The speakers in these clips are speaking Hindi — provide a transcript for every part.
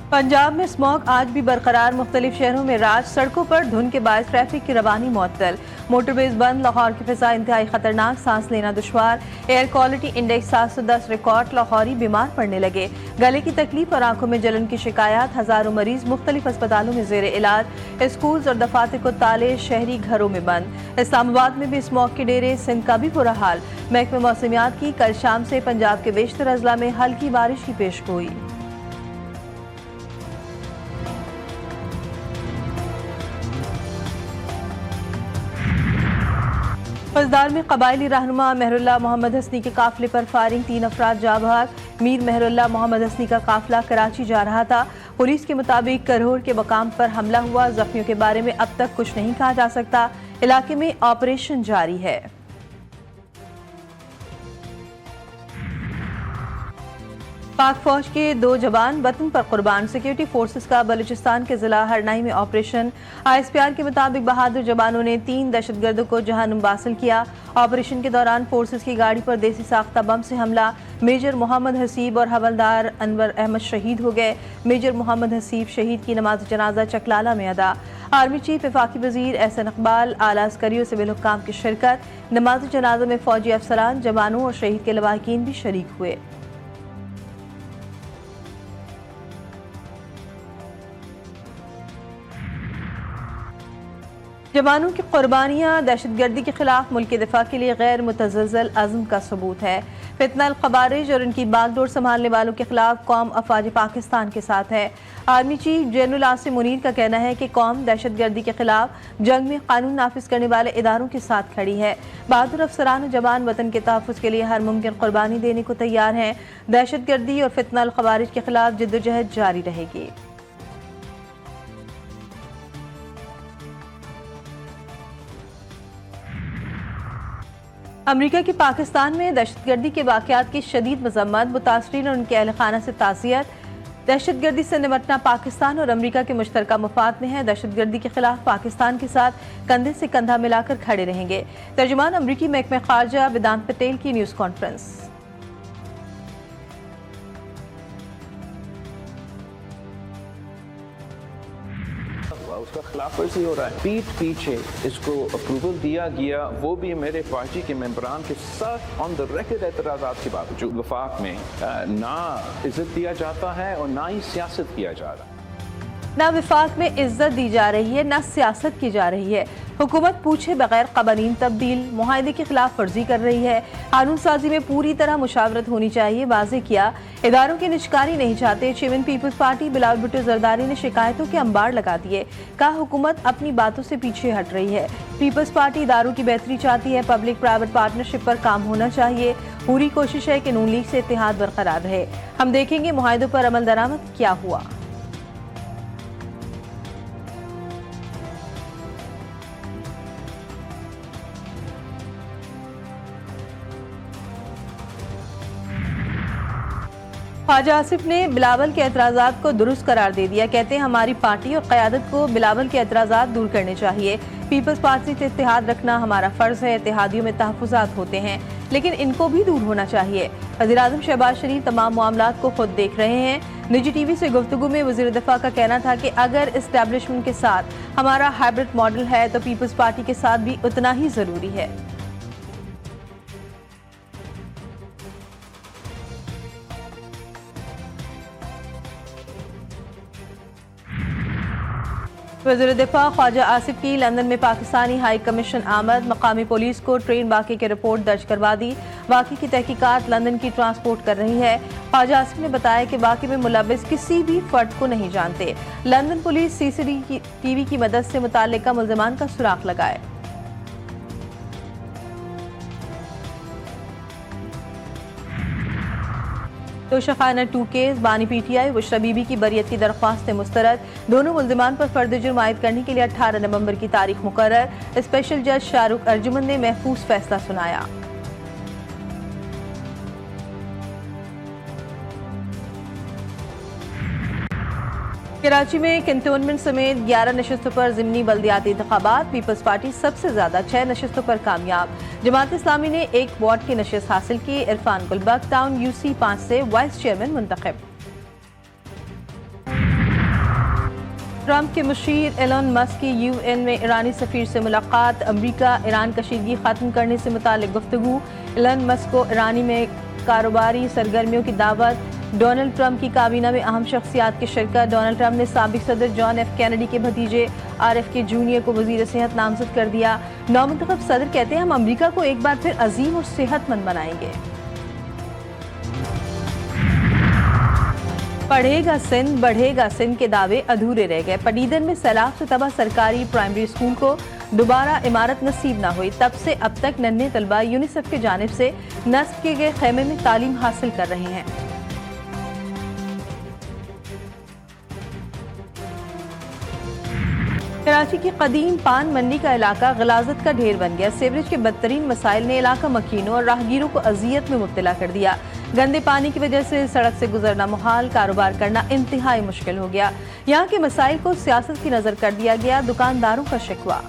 पंजाब में स्मॉग आज भी बरकरार, मुख्तलिफ शहरों में राज, सड़कों पर धुंध के बायस ट्रैफिक की रवानी मुअत्तल, मोटरवेज बंद, लाहौर की फिजा इंतहाई खतरनाक, सांस लेना दुश्वार, air quality index 710 record, Lahori बीमार पड़ने लगे, गले की तकलीफ और आंखों में जलन की शिकायत, हजारों मरीज मुख्तलिफ अस्पतालों में जेर इलाज, स्कूल और दफातर को ताले, शहरी घरों में बंद। इस्लामाबाद में भी स्मॉग के डेरे, सिंध का भी बुरा हाल। महकमे मौसमियात की कल शाम से पंजाब के बेशतर अजला में हल्की बारिश की पेशगोई। फजदार में कबायली रहनुमा मेहरुल्लाह मोहम्मद हसनी के काफिले पर फायरिंग, 3 अफराद जा भाग। मीर मेहरुल्लाह मोहम्मद हसनी का काफिला कराची जा रहा था। पुलिस के मुताबिक करहोर के मकाम पर हमला हुआ। जख्मियों के बारे में अब तक कुछ नहीं कहा जा सकता। इलाके में ऑपरेशन जारी है। पाक फौज के 2 जवान वतन पर कुर्बान। सिक्योरिटी फोर्सेस का बलूचिस्तान के जिला हरनाई में ऑपरेशन। ISPR के मुताबिक बहादुर जवानों ने 3 दहशतगर्दों को जहन्नुम वासिल किया। ऑपरेशन के दौरान फोर्सेस की गाड़ी पर देसी साख्ता बम से हमला। मेजर मोहम्मद हसीब और हवलदार अनवर अहमद शहीद हो गए। मेजर मोहम्मद हसीब शहीद की नमाज जनाजा चकलाला में अदा। आर्मी चीफ वफाकी वजीर एहसन इकबाल, आला अस्करी और सिविल हुक्काम की शिरकत। नमाज जनाजा में फौजी अफसरान, जवानों और शहीद के लवाहिकीन भी शरीक हुए। जवानों की कुर्बानियां दहशतगर्दी के खिलाफ मुल्क के दिफा के लिए गैर मुतज़्ज़ल अज़्म का सबूत है। फितना ख़वारिज और उनकी बागडोर संभालने वालों के खिलाफ कौम अफवाज पाकिस्तान के साथ है। Army chief general Asim Munir का कहना है कि कौम दहशतगर्दी के खिलाफ जंग में कानून नाफिज करने वाले इदारों के साथ खड़ी है। बहादुर अफसरान और जवान वतन के तहफ़्फ़ुज़ के लिए हर मुमकिन कुर्बानी देने को तैयार हैं। दहशतगर्दी और फितना ख़वारिज के खिलाफ जिद्दोजहद जारी रहेगी। अमरीका की पाकिस्तान में दहशतगर्दी के वाक़यात की शदीद मज़म्मत, मुतासरीन और उनके अहल खाना से ताज़ियत। दहशतगर्दी से निपटना पाकिस्तान और अमरीका के मुश्तरका मफाद में है। दहशतगर्दी के खिलाफ पाकिस्तान के साथ कंधे से कंधा मिलाकर खड़े रहेंगे। तर्जुमान अमरीकी महकमे खारजा वेदांत पटेल की न्यूज़ कॉन्फ्रेंस। उसका खिलाफ वर्जी हो रहा है, पीठ पीछे इसको अप्रूवल दिया गया, वो भी मेरे पार्टी के मेंबरान के साथ ऑन द रिकॉर्ड एतराज़ात के बाद जो वफाक में ना इज्जत दिया जाता है और ना ही सियासत किया जा रहा है। ना विफाक में इज्जत दी जा रही है, ना सियासत की जा रही है। हुकूमत पूछे बगैर कवानीन तब्दील, मुआहदे की खिलाफ वर्जी कर रही है। कानून साजी में पूरी तरह मुशावरत होनी चाहिए, वाज़े किया। इदारों की निजकारी नहीं चाहते। Chairman Peoples Party Bilawal Bhutto Zardari ने शिकायतों के अंबार लगा दिए। कहा हुकूमत अपनी बातों से पीछे हट रही है। पीपल्स पार्टी इदारों की बेहतरी चाहती है। पब्लिक प्राइवेट पार्टनरशिप पर काम होना चाहिए। पूरी कोशिश है कि नून लीग से इत्तेहाद बरकरार रहे। हम देखेंगे मुआहदों पर अमल दरामद क्या हुआ। ख्वाजा आसिफ ने बिलावल के एतराज़ात को दुरुस्त करार दे दिया। कहते हैं हमारी पार्टी और क़यादत को बिलावल के एतराज़ात दूर करने चाहिए। पीपल्स पार्टी से इत्तेहाद रखना हमारा फ़र्ज़ है। इत्तेहादियों में तहफ़्फ़ुज़ात होते हैं, लेकिन इनको भी दूर होना चाहिए। वज़ीर-ए-आज़म शहबाज शरीफ तमाम मामलात को खुद देख रहे हैं। निजी टीवी से गुफ्तगू में वज़ीर दिफ़ा का कहना था कि अगर इस्टेब्लिशमेंट के साथ हमारा हाइब्रिड मॉडल है तो पीपल्स पार्टी के साथ भी उतना ही ज़रूरी है। वज़ीर दिफ़ा ख्वाजा आसिफ की लंदन में पाकिस्तानी हाई कमीशन आमद। मकामी पुलिस को ट्रेन वाक़े की रिपोर्ट दर्ज करवा दी। वाक़े की तहकीकात लंदन की ट्रांसपोर्ट कर रही है। ख्वाजा आसिफ ने बताया कि वाक़े में मुलव्विस किसी भी फर्द को नहीं जानते। लंदन पुलिस CCTV की मदद से मुताल्लिका मुल्ज़िमान का सुराग लगाए। तोशाखाना 2 केस, बानी PTI, बुशरा बीबी की बरियत की दरख्वास्त मुस्तरद। दोनों मुल्जिमान पर फर्द जुर्म आयद करने के लिए 18 नवंबर की तारीख मुकर्रर। स्पेशल जज शाहरुख अर्जुमन ने महफूज फैसला सुनाया। कराची में कैंटोनमेंट समेत 11 नशस्तों पर ज़िमनी बल्दियाती इंतखाबात। पीपल्स पार्टी सबसे ज्यादा 6 नशस्तों पर कामयाब। जमात इस्लामी ने 1 वार्ड की नशस्त हासिल की। इरफान गुलबख्श टाउन UC 5 से वाइस चेयरमैन मुंतखब। ट्रंप के मुशीर एलन मस्क की यूएन में ईरानी सफीर से मुलाकात, अमरीका ईरान कशीदगी खत्म करने से मुतालिक गुफ्तगू। एलन मस्क को ईरानी में कारोबारी सरगर्मियों की दावत। डोनाल्ड ट्रंप की काबीना में अहम शख्सियात की शिरकत। डोनाल्ड ट्रंप ने साबिक सदर जॉन एफ कैनेडी के भतीजे RFK जूनियर को वजीर सेहत नामजद कर दिया। नौमुंतखब सदर कहते हैं हम अमरीका को एक बार फिर अजीम और सेहतमंद बनाएंगे। पढ़ेगा सिंध बढ़ेगा सिंध के दावे अधूरे रह गए। पडीदन में सैलाब से तबाह सरकारी प्राइमरी स्कूल को दोबारा इमारत नसीब न हुई। तब से अब तक नन्हे तलबा यूनिसेफ की जानिब से नस्ब किए गए खेमे में तालीम हासिल कर रहे हैं। कराची की कदीम पान मंडी का इलाका गलाजत का ढेर बन गया। सीवरेज के बदतरीन मसाइल ने इलाका मकीनों और राहगीरों को अजियत में मुब्तला कर दिया। गंदे पानी की वजह से सड़क से गुजरना मुहाल, कारोबार करना इंतहाई मुश्किल हो गया। यहाँ के मसाइल को सियासत की नजर कर दिया गया। दुकानदारों का शिकवा।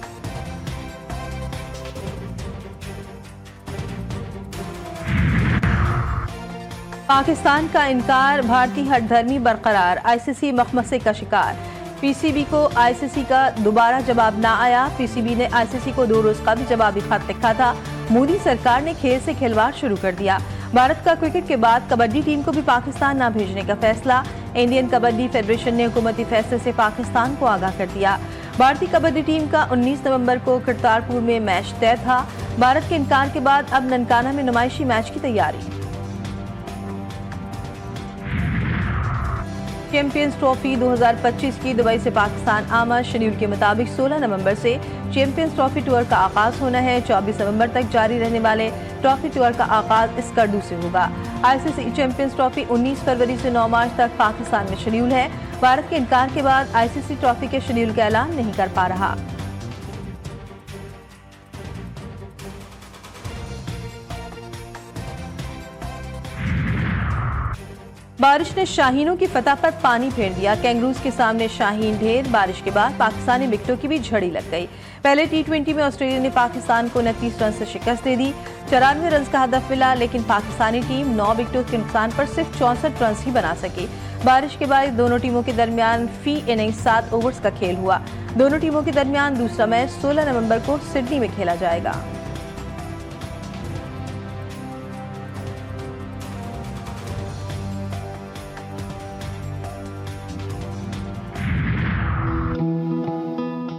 पाकिस्तान का इनकार, भारतीय हठधर्मी बरकरार। ICC मखमसे का शिकार। PCB को ICC का दोबारा जवाब ना आया। PCB ने ICC को 2 रोज कबल जवाबी खत लिखा था। मोदी सरकार ने खेल से खिलवाड़ शुरू कर दिया। भारत का क्रिकेट के बाद कबड्डी टीम को भी पाकिस्तान ना भेजने का फैसला। इंडियन कबड्डी फेडरेशन ने हुकूमती फैसले से पाकिस्तान को आगाह कर दिया। भारतीय कबड्डी टीम का 19 नवंबर को करतारपुर में मैच तय था। भारत के इनकार के बाद अब ननकाना में नुमाइशी मैच की तैयारी। चैंपियंस ट्रॉफी 2025 की दुबई से पाकिस्तान आमद। शेड्यूल के मुताबिक 16 नवंबर से चैंपियंस ट्रॉफी टूर का आगाज होना है। 24 नवंबर तक जारी रहने वाले ट्रॉफी टूर का आगाज स्कर्दू से होगा। ICC चैंपियंस ट्रॉफी 19 फरवरी से 9 मार्च तक पाकिस्तान में शेड्यूल है। भारत के इनकार के बाद ICC ट्रॉफी के शेड्यूल का ऐलान नहीं कर पा रहा। बारिश ने शाहीनों की फतह पर पानी फेर दिया। कैंगरूज के सामने शाहीन ढेर। बारिश के बाद पाकिस्तानी विकेटों की भी झड़ी लग गई। पहले T20 में ऑस्ट्रेलिया ने पाकिस्तान को 29 रन से शिकस्त दे दी। 94 रन का हदफ मिला, लेकिन पाकिस्तानी टीम 9 विकेटों के नुकसान पर सिर्फ 64 रन ही बना सकी। बारिश के बाद दोनों टीमों के दरमियान फी इनिंग्स 7 ओवर्स का खेल हुआ। दोनों टीमों के दरमियान दूसरा मैच 16 नवंबर को सिडनी में खेला जाएगा।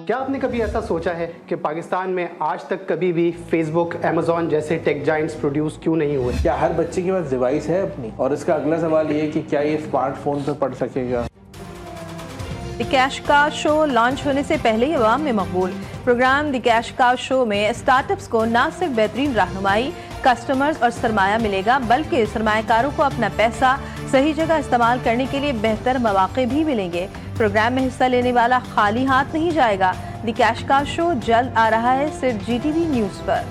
क्या आपने कभी ऐसा सोचा है कि पाकिस्तान में आज तक कभी भी फेसबुक, अमेजॉन जैसे टेक जाइंट्स प्रोड्यूस क्यों नहीं हुए? क्या हर बच्चे के पास डिवाइस है अपनी? और इसका अगला सवाल ये है कि क्या ये स्मार्टफोन पर पढ़ सकेगा? The Cash Cow show launch होने से पहले ही अवाम में मकबूल। Programme the Cash Cow show में स्टार्टअप्स को न सिर्फ बेहतरीन रहनुमाई, कस्टमर्स और सरमाया मिलेगा, बल्कि सरमायाकारों को अपना पैसा सही जगह इस्तेमाल करने के लिए बेहतर मौके भी मिलेंगे। प्रोग्राम में हिस्सा लेने वाला खाली हाथ नहीं जाएगा। द कैश काउ शो जल्द आ रहा है सिर्फ GTV न्यूज पर।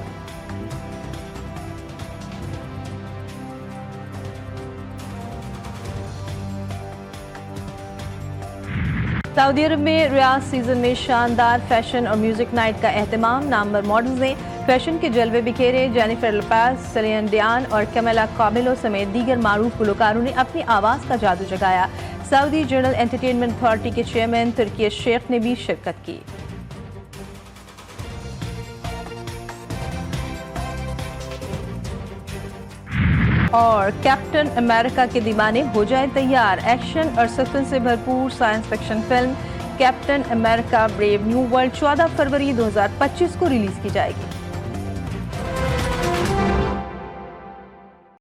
सऊदी अरब में रियाज सीजन में शानदार फैशन और म्यूजिक नाइट का एहतमाम। नामवर मॉडल्स ने फैशन के जलवे बिखेरे। जेनिफर लोपेज, सेलिन डियान और कैमिला काबिलो समेत दीगर मारूफ गुलकारों ने अपनी आवाज़ का जादू जगाया। सऊदी जनरल एंटरटेनमेंट अथॉरिटी के चेयरमैन तुर्की शेख ने भी शिरकत की। और कैप्टन अमेरिका के दीवाने हो जाए तैयार। एक्शन और सस्पेंस से भरपूर science fiction film captain America brave new world 14 फरवरी 2025 को रिलीज की जाएगी।